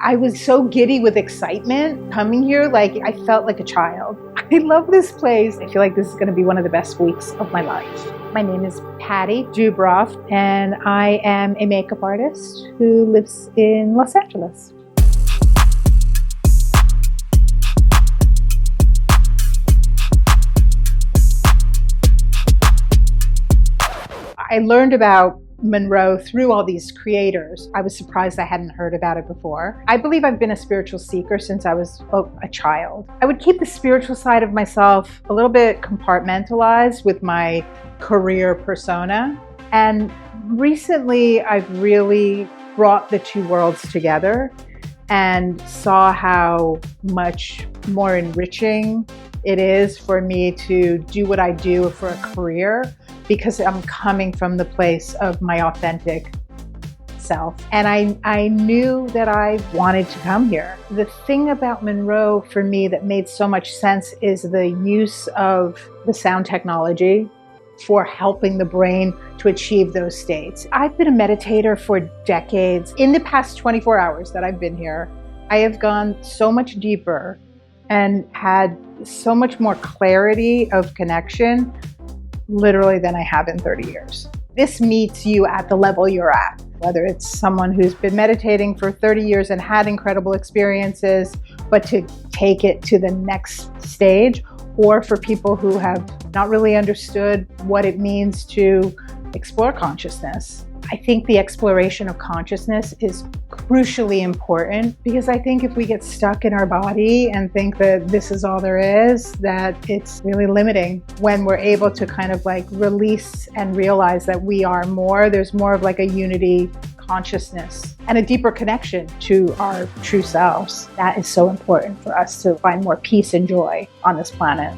I was so giddy with excitement coming here, like I felt like a child. I love this place. I feel like this is going to be one of the best weeks of my life. My name is Pati Dubroff, and I am a makeup artist who lives in Los Angeles. I learned about Monroe through all these creators. I was surprised I hadn't heard about it before. I believe I've been a spiritual seeker since I was a child. I would keep the spiritual side of myself a little bit compartmentalized with my career persona. And recently I've really brought the two worlds together and saw how much more enriching it is for me to do what I do for a career, because I'm coming from the place of my authentic self. And I knew that I wanted to come here. The thing about Monroe for me that made so much sense is the use of the sound technology for helping the brain to achieve those states. I've been a meditator for decades. In the past 24 hours that I've been here, I have gone so much deeper and had so much more clarity of connection literally than I have in 30 years. This meets you at the level you're at, whether it's someone who's been meditating for 30 years and had incredible experiences, but to take it to the next stage, or for people who have not really understood what it means to explore consciousness. I think the exploration of consciousness is crucially important, because I think if we get stuck in our body and think that this is all there is, that it's really limiting. When we're able to kind of like release and realize that we are more, there's more of like a unity consciousness and a deeper connection to our true selves. That is so important for us to find more peace and joy on this planet.